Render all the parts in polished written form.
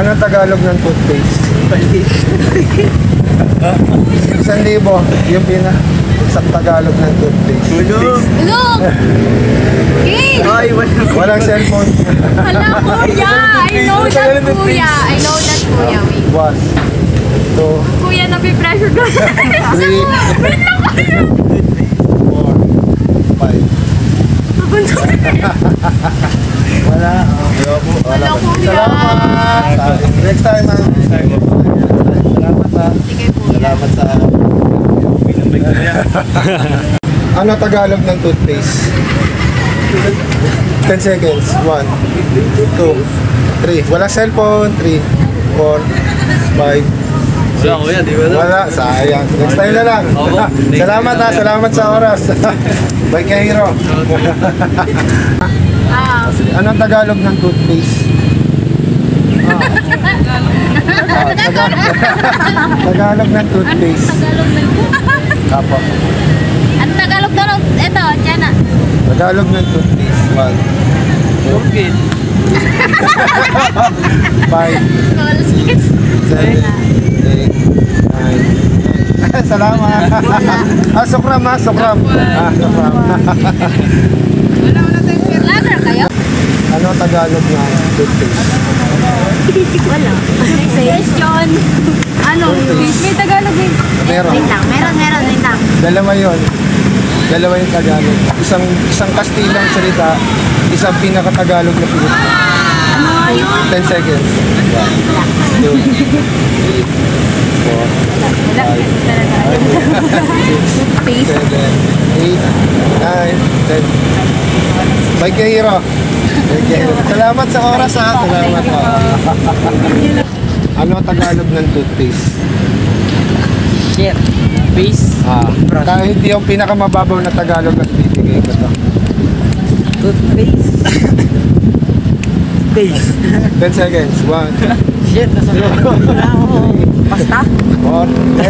Anong Tagalog ng toothpaste? 1,000 yung isang Tagalog ng toothpaste. Look! Okay! Walang cellphone. Hala, kuya! I know that, kuya! I know that, kuya. Wait. 1, 2, Kuya, napipressure ko. 3, 4, 5. Wala. Wala, kuya. Salamat. Next time, ha. Salamat, ha. Sige, kuya. Salamat sa... Ano Tagalog ng toothpaste? 10 seconds. 1, 2, 3. Walang cellphone. 3, 4, 5. Wala kuya, di ba? Wala, sayang. Next time na lang. Salamat, ha. Salamat sa oras. Bye kay Hero. Anong Tagalog ng toothpaste? Tagalog ng toothpaste. Apo. Ang Tagalog daw, ito, dyan na. Tagalog ng toothpaste. 1, 2, 5, 7, 8, 9. Salamat. Sukram, ha? Sukram. Sukram. Lager kayo? Ano Tagalog ng toothpaste? Wala. Question. Ano? May Tagalog din. Meron. Wait lang. Meron. Wait lang. Dalawa yun. Dalawa yung Tagalog. Isang Kastilang salita, isang pinaka-Tagalog na Pilipino. Ano nga yun? 10 seconds. 1, 2, 3, 4, 5, 6, 7, 8, 9, 10. Bye kay Hero. Salamat sa oras, ha. Salamat, ha. Ano Tagalog ng toothpaste? Shit. Base. Kahit hindi yung pinakamababaw na Tagalog na ibibigay ko to. Toothpaste. Base. 10 seconds. 1, Shit, nasa Pasta? 4, 5, 6,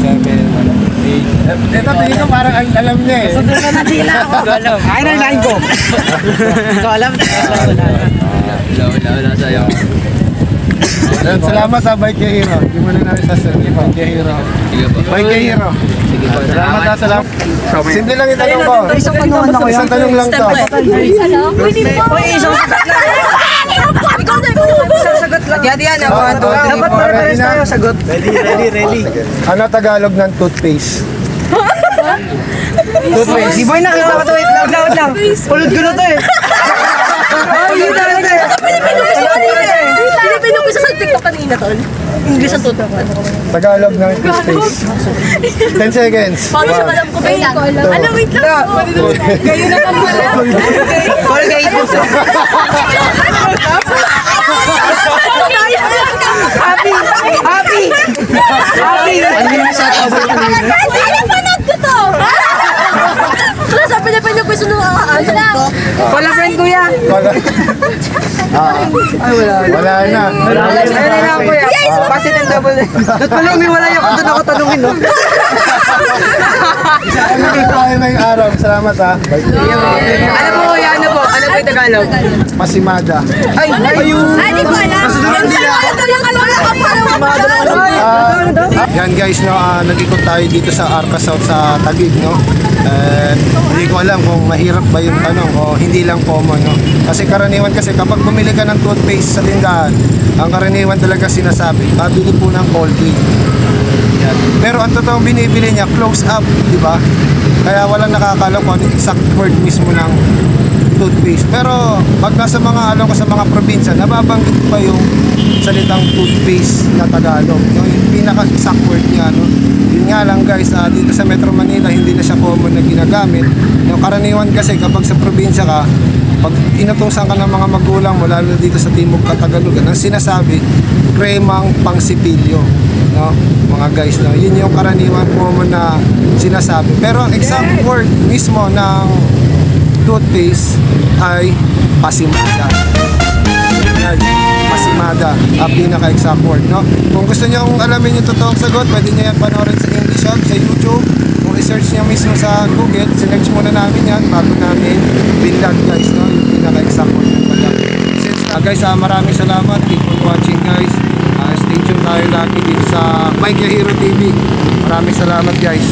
7, 8. Ito, tingin ko parang alam niya, eh. Sunod na natila ako. Alam. Ay, nalain ko. Ito alam. Wala sa'yo. Salamat, ha. Bye kay Hero. Hindi mo na namin sasabihin. Bye kay Hero. Bye kay Hero. Salamat, ha. Salamat. Simple lang yung tanong ko. Isang tanong na Isang tanong lang to. Ano? Pwede po. Isang sagot lang. Isang sagot lang. Yan. Dapat pare-pares tayo sagot. Ready. Ano Tagalog ng toothpaste? Toothpaste. Di boy nakita ko to. Wait lang. Pulot ko na to eh. Pinipino ko sa TikTok kanina, tol. English ang tutok. Tagalog ng toothpaste. 10 seconds. Paano siya alam ko ba yun? Alam, wait lang. Kayo na kang wala. Colgate. Happy. Ano yung sa tawag kanina? Ano panood ko to? Wala, sabi na pinagpiso nung ano lang. Wala friend kuya. Ay wala na. Wala na kuya. Pasit and double. Doon pala umiwala yung doon ako tanungin no. Tayo na yung araw. Salamat, ha. Ano po kuya? Ano po yung Tagalog? Masimada. Ay, ayun. Hindi ko alam. Ito yung alala ko Yan guys, no, nag-ikot tayo dito sa Arca South sa Taguig, no. Hindi ko alam kung mahirap ba yung tanong o hindi lang common, no. Kasi karaniwan kapag bumili ka ng toothpaste sa tindahan, ang karaniwan talaga sinasabi, pabili po ng Colgate. Yan. Pero ang totoong binibili niya, close up, di ba? Kaya walang nakakaalam kung ano exact word mismo ng toothpaste. Pero pag nasa mga sa mga probinsya, nababanggit pa yung salitang toothpaste na Tagalog, no? Yung pinaka-exact word niya, no? Yun nga lang guys, dito sa Metro Manila hindi na siya common na ginagamit. Yung karaniwan kasi kapag sa probinsya ka, pag inutusan ka ng mga magulang mo, lalo dito sa Timog Katagalugan, ang sinasabi, kremang pangsipilyo, no? Mga guys, no? Yun yung karaniwan common na sinasabi. Pero ang exact word mismo ng toothpaste ay pasimada. Yan, pasimada, ang pinaka-exact word, no? Kung gusto niyo alamin yung totoong sagot, pwede niyo yan panoorin sa English Hub, sa YouTube. Kung i-search niyo mismo sa Google, sinearch muna namin yan bago namin binlog guys, no? Yung pinaka-exact ng pala. Guys, maraming salamat. Keep on watching guys. Stay tuned tayo lagi dito sa Mike Hero TV. Maraming salamat guys.